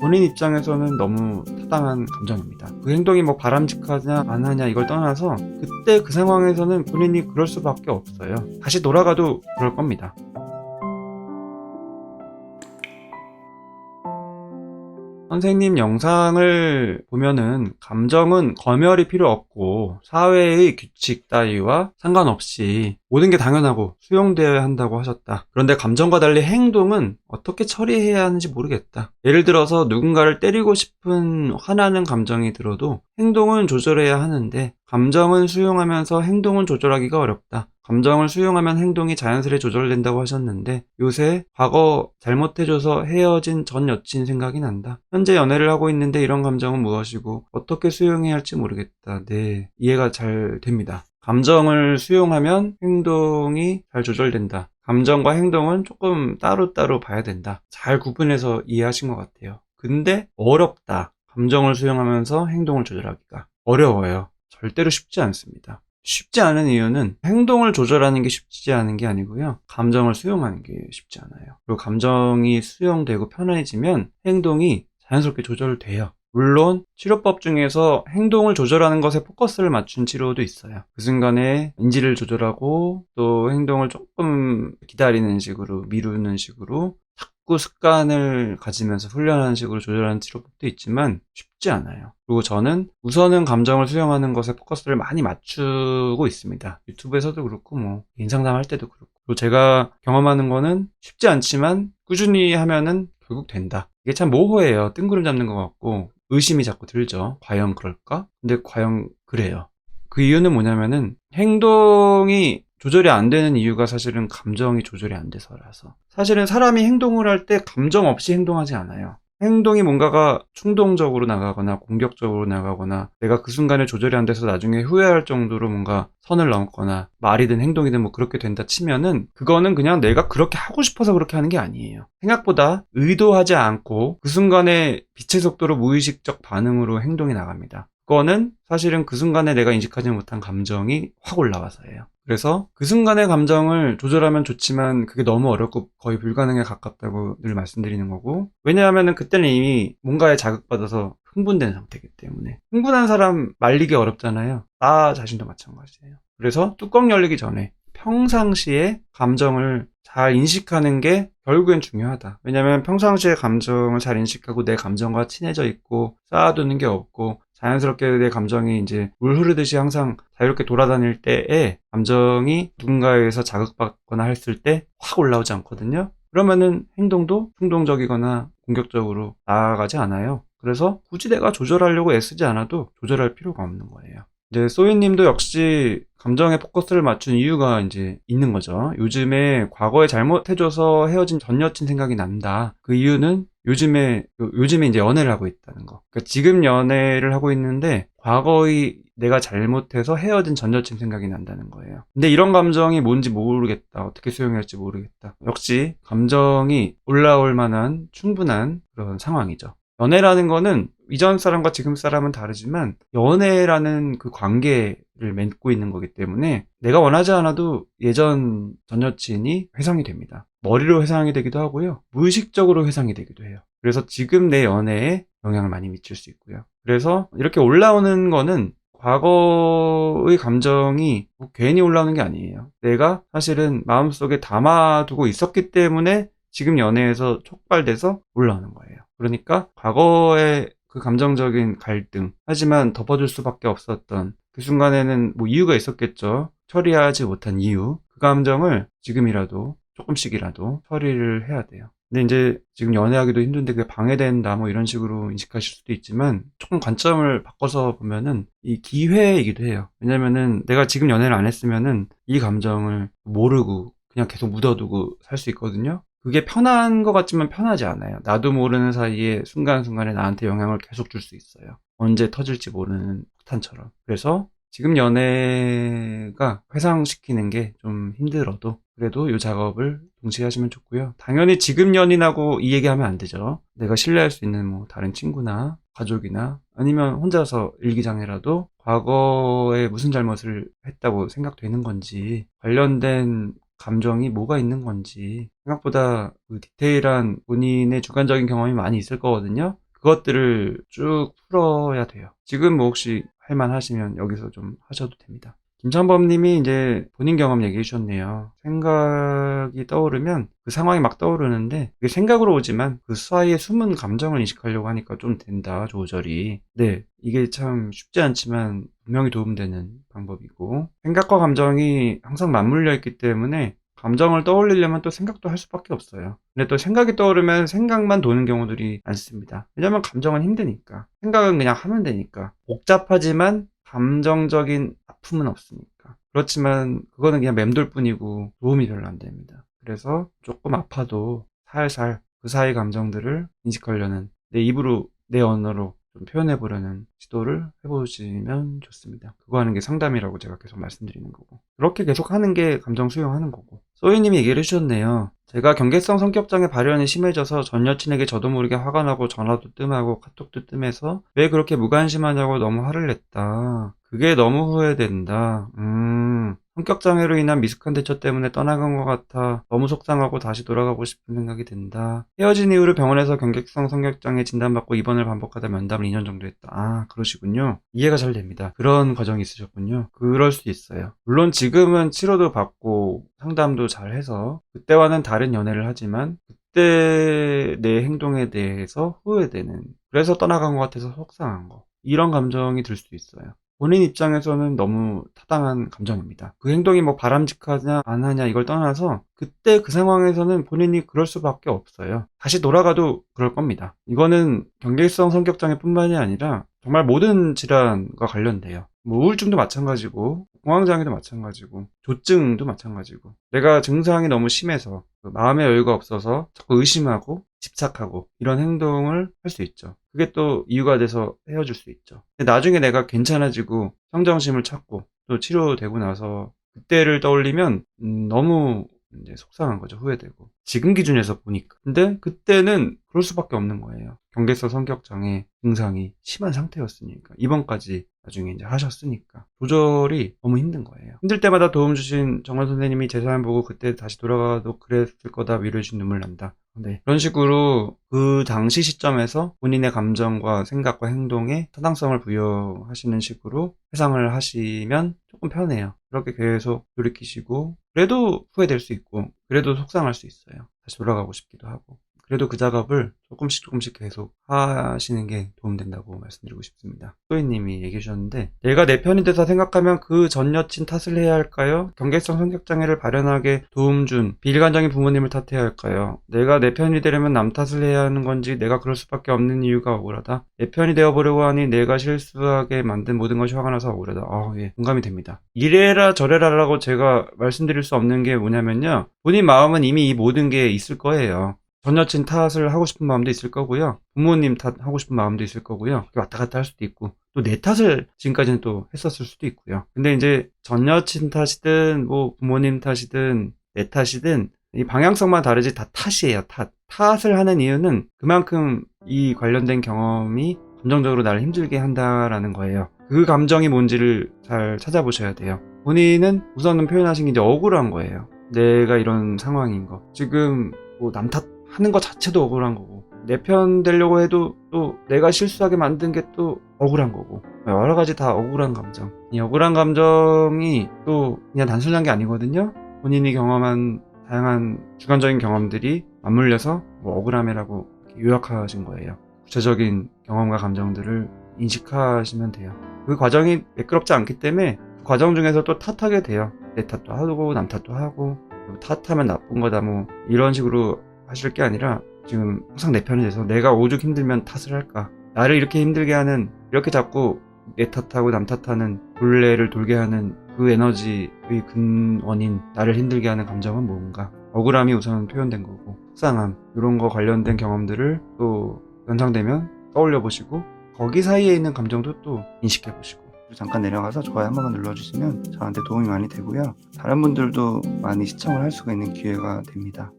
본인 입장에서는 너무 타당한 감정입니다. 그 행동이 뭐 바람직하냐 안 하냐 이걸 떠나서 그때 그 상황에서는 본인이 그럴 수밖에 없어요. 다시 돌아가도 그럴 겁니다. 선생님 영상을 보면은 감정은 검열이 필요 없고 사회의 규칙 따위와 상관없이 모든 게 당연하고 수용되어야 한다고 하셨다. 그런데 감정과 달리 행동은 어떻게 처리해야 하는지 모르겠다. 예를 들어서 누군가를 때리고 싶은 화나는 감정이 들어도 행동은 조절해야 하는데 감정은 수용하면서 행동은 조절하기가 어렵다. 감정을 수용하면 행동이 자연스레 조절된다고 하셨는데 요새 과거 잘못해줘서 헤어진 전 여친 생각이 난다. 현재 연애를 하고 있는데 이런 감정은 무엇이고 어떻게 수용해야 할지 모르겠다. 네, 이해가 잘 됩니다. 감정을 수용하면 행동이 잘 조절된다. 감정과 행동은 조금 따로따로 봐야 된다. 잘 구분해서 이해하신 것 같아요. 근데 어렵다. 감정을 수용하면서 행동을 조절하기가 어려워요. 절대로 쉽지 않습니다. 쉽지 않은 이유는 행동을 조절하는 게 쉽지 않은 게 아니고요. 감정을 수용하는 게 쉽지 않아요. 그리고 감정이 수용되고 편해지면 행동이 자연스럽게 조절돼요. 물론 치료법 중에서 행동을 조절하는 것에 포커스를 맞춘 치료도 있어요. 그 순간에 인지를 조절하고 또 행동을 조금 기다리는 식으로 미루는 식으로 자꾸 습관을 가지면서 훈련하는 식으로 조절하는 치료법도 있지만 쉽지 않아요. 그리고 저는 우선은 감정을 수용하는 것에 포커스를 많이 맞추고 있습니다. 유튜브에서도 그렇고 뭐 인상담 할 때도 그렇고. 그리고 제가 경험하는 거는 쉽지 않지만 꾸준히 하면은 결국 된다. 이게 참 모호해요. 뜬구름 잡는 것 같고 의심이 자꾸 들죠. 과연 그럴까? 근데 과연 그래요. 그 이유는 뭐냐면은 행동이 조절이 안 되는 이유가 사실은 감정이 조절이 안 돼서라서. 사실은 사람이 행동을 할 때 감정 없이 행동하지 않아요. 행동이 뭔가가 충동적으로 나가거나 공격적으로 나가거나 내가 그 순간에 조절이 안 돼서 나중에 후회할 정도로 뭔가 선을 넘거나 말이든 행동이든 뭐 그렇게 된다 치면은 그거는 그냥 내가 그렇게 하고 싶어서 그렇게 하는 게 아니에요. 생각보다 의도하지 않고 그 순간에 빛의 속도로 무의식적 반응으로 행동이 나갑니다. 그거는 사실은 그 순간에 내가 인식하지 못한 감정이 확 올라와서예요. 그래서 그 순간의 감정을 조절하면 좋지만 그게 너무 어렵고 거의 불가능에 가깝다고 늘 말씀드리는 거고, 왜냐하면 그때는 이미 뭔가에 자극받아서 흥분된 상태이기 때문에. 흥분한 사람 말리기 어렵잖아요. 나 자신도 마찬가지예요. 그래서 뚜껑 열리기 전에 평상시에 감정을 잘 인식하는 게 결국엔 중요하다. 왜냐면 평상시에 감정을 잘 인식하고 내 감정과 친해져 있고 쌓아두는 게 없고 자연스럽게 내 감정이 이제 물 흐르듯이 항상 자유롭게 돌아다닐 때에 감정이 누군가에 의해서 자극받거나 했을 때 확 올라오지 않거든요. 그러면은 행동도 충동적이거나 공격적으로 나아가지 않아요. 그래서 굳이 내가 조절하려고 애쓰지 않아도 조절할 필요가 없는 거예요. 이제 소희님도 역시 감정에 포커스를 맞춘 이유가 이제 있는 거죠. 요즘에 과거에 잘못해줘서 헤어진 전 여친 생각이 난다. 그 이유는 요즘에 이제 연애를 하고 있다는 거. 그러니까 지금 연애를 하고 있는데 과거의 내가 잘못해서 헤어진 전 여친 생각이 난다는 거예요. 근데 이런 감정이 뭔지 모르겠다. 어떻게 수용해야 할지 모르겠다. 역시 감정이 올라올 만한 충분한 그런 상황이죠. 연애라는 거는 이전 사람과 지금 사람은 다르지만 연애라는 그 관계를 맺고 있는 거기 때문에 내가 원하지 않아도 예전 전 여친이 회상이 됩니다. 머리로 회상이 되기도 하고요. 무의식적으로 회상이 되기도 해요. 그래서 지금 내 연애에 영향을 많이 미칠 수 있고요. 그래서 이렇게 올라오는 거는 과거의 감정이 뭐 괜히 올라오는 게 아니에요. 내가 사실은 마음속에 담아두고 있었기 때문에 지금 연애에서 촉발돼서 올라오는 거예요. 그러니까 과거의 그 감정적인 갈등, 하지만 덮어둘 수밖에 없었던 그 순간에는 뭐 이유가 있었겠죠. 처리하지 못한 이유. 그 감정을 지금이라도 조금씩이라도 처리를 해야 돼요. 근데 이제 지금 연애하기도 힘든데 그게 방해된다 뭐 이런 식으로 인식하실 수도 있지만 조금 관점을 바꿔서 보면은 이 기회이기도 해요. 왜냐면은 내가 지금 연애를 안 했으면은 이 감정을 모르고 그냥 계속 묻어두고 살 수 있거든요. 그게 편한 것 같지만 편하지 않아요. 나도 모르는 사이에 순간순간에 나한테 영향을 계속 줄 수 있어요. 언제 터질지 모르는 폭탄처럼. 그래서 지금 연애가 회상시키는 게 좀 힘들어도 그래도 이 작업을 동시에 하시면 좋고요. 당연히 지금 연인하고 이 얘기하면 안 되죠. 내가 신뢰할 수 있는 뭐 다른 친구나 가족이나 아니면 혼자서 일기장이라도 과거에 무슨 잘못을 했다고 생각되는 건지 관련된 감정이 뭐가 있는 건지 생각보다 그 디테일한 본인의 주관적인 경험이 많이 있을 거거든요. 그것들을 쭉 풀어야 돼요. 지금 뭐 혹시 할만 하시면 여기서 좀 하셔도 됩니다. 김창범님이 이제 본인 경험 얘기해 주셨네요. 생각이 떠오르면 그 상황이 막 떠오르는데 그게 생각으로 오지만 그 사이에 숨은 감정을 인식하려고 하니까 좀 된다, 조절이. 네, 이게 참 쉽지 않지만 분명히 도움되는 방법이고, 생각과 감정이 항상 맞물려 있기 때문에 감정을 떠올리려면 또 생각도 할 수밖에 없어요. 근데 또 생각이 떠오르면 생각만 도는 경우들이 많습니다. 왜냐면 감정은 힘드니까. 생각은 그냥 하면 되니까. 복잡하지만 감정적인 아픔은 없으니까. 그렇지만 그거는 그냥 맴돌 뿐이고 도움이 별로 안 됩니다. 그래서 조금 아파도 살살 그 사이 감정들을 인식하려는, 내 입으로, 내 언어로 좀 표현해보려는 시도를 해보시면 좋습니다. 그거 하는 게 상담이라고 제가 계속 말씀드리는 거고, 그렇게 계속 하는 게 감정 수용하는 거고. 소희님이 얘기를 해주셨네요. 제가 경계성 성격장애 발현이 심해져서 전 여친에게 저도 모르게 화가 나고 전화도 뜸하고 카톡도 뜸해서 왜 그렇게 무관심하냐고 너무 화를 냈다. 그게 너무 후회된다. 성격장애로 인한 미숙한 대처 때문에 떠나간 것 같아 너무 속상하고 다시 돌아가고 싶은 생각이 든다. 헤어진 이후로 병원에서 경계성 성격장애 진단받고 입원을 반복하다 면담을 2년 정도 했다. 아, 그러시군요. 이해가 잘 됩니다. 그런 과정이 있으셨군요. 그럴 수 있어요. 물론 지금은 치료도 받고 상담도 잘 해서 그때와는 다른 연애를 하지만 그때 내 행동에 대해서 후회되는, 그래서 떠나간 것 같아서 속상한 거, 이런 감정이 들 수 있어요. 본인 입장에서는 너무 타당한 감정입니다. 그 행동이 뭐 바람직하냐 안 하냐 이걸 떠나서 그때 그 상황에서는 본인이 그럴 수밖에 없어요. 다시 돌아가도 그럴 겁니다. 이거는 경계성 성격장애뿐만이 아니라 정말 모든 질환과 관련돼요. 뭐 우울증도 마찬가지고 공황장애도 마찬가지고 조증도 마찬가지고, 내가 증상이 너무 심해서 마음의 여유가 없어서 자꾸 의심하고 집착하고 이런 행동을 할 수 있죠. 그게 또 이유가 돼서 헤어질 수 있죠. 근데 나중에 내가 괜찮아지고 평정심을 찾고 또 치료되고 나서 그때를 떠올리면 너무 이제 속상한 거죠. 후회되고. 지금 기준에서 보니까. 근데 그때는 그럴 수밖에 없는 거예요. 경계성 성격장애 증상이 심한 상태였으니까. 입원까지 나중에 이제 하셨으니까. 조절이 너무 힘든 거예요. 힘들 때마다 도움 주신 정원 선생님이 제 사연 보고 그때 다시 돌아가도 그랬을 거다 위로해 주신 눈물 난다. 네. 그런 식으로 그 당시 시점에서 본인의 감정과 생각과 행동에 타당성을 부여하시는 식으로 해상을 하시면 조금 편해요. 그렇게 계속 돌이키시고, 그래도 후회될 수 있고, 그래도 속상할 수 있어요. 다시 돌아가고 싶기도 하고. 그래도 그 작업을 조금씩 계속 하시는 게 도움된다고 말씀드리고 싶습니다. 소희님이 얘기해 주셨는데, 내가 내 편이 돼서 생각하면 그 전 여친 탓을 해야 할까요? 경계성 성격장애를 발현하게 도움 준 비일관적인 부모님을 탓해야 할까요? 내가 내 편이 되려면 남 탓을 해야 하는 건지, 내가 그럴 수밖에 없는 이유가 억울하다. 내 편이 되어보려고 하니 내가 실수하게 만든 모든 것이 화가 나서 억울하다. 예, 공감이 됩니다. 이래라 저래라라고 제가 말씀드릴 수 없는 게 뭐냐면요, 본인 마음은 이미 이 모든 게 있을 거예요. 전 여친 탓을 하고 싶은 마음도 있을 거고요. 부모님 탓하고 싶은 마음도 있을 거고요. 왔다 갔다 할 수도 있고, 또 내 탓을 지금까지는 또 했었을 수도 있고요. 근데 이제 전 여친 탓이든 뭐 부모님 탓이든 내 탓이든 이 방향성만 다르지 다 탓이에요. 탓을 하는 이유는 그만큼 이 관련된 경험이 감정적으로 나를 힘들게 한다라는 거예요. 그 감정이 뭔지를 잘 찾아보셔야 돼요. 본인은 우선은 표현하신 게 이제 억울한 거예요. 내가 이런 상황인 거. 지금 뭐 남 탓하는 것 자체도 억울한 거고, 내 편 되려고 해도 또 내가 실수하게 만든 게 또 억울한 거고, 여러 가지 다 억울한 감정. 이 억울한 감정이 또 그냥 단순한 게 아니거든요. 본인이 경험한 다양한 주관적인 경험들이 맞물려서 뭐 억울함이라고 요약하신 거예요. 구체적인 경험과 감정들을 인식하시면 돼요. 그 과정이 매끄럽지 않기 때문에 그 과정 중에서 또 탓하게 돼요. 내 탓도 하고 남 탓도 하고, 탓하면 나쁜 거다 뭐 이런 식으로 하실 게 아니라, 지금 항상 내 편이 돼서 내가 오죽 힘들면 탓을 할까, 나를 이렇게 힘들게 하는, 이렇게 자꾸 내 탓하고 남 탓하는 굴레를 돌게 하는 그 에너지의 근원인 나를 힘들게 하는 감정은 뭔가, 억울함이 우선 표현된 거고, 속상함, 이런 거 관련된 경험들을 또 연상되면 떠올려 보시고, 거기 사이에 있는 감정도 또 인식해 보시고, 잠깐 내려가서 좋아요 한 번만 눌러주시면 저한테 도움이 많이 되고요. 다른 분들도 많이 시청을 할 수가 있는 기회가 됩니다.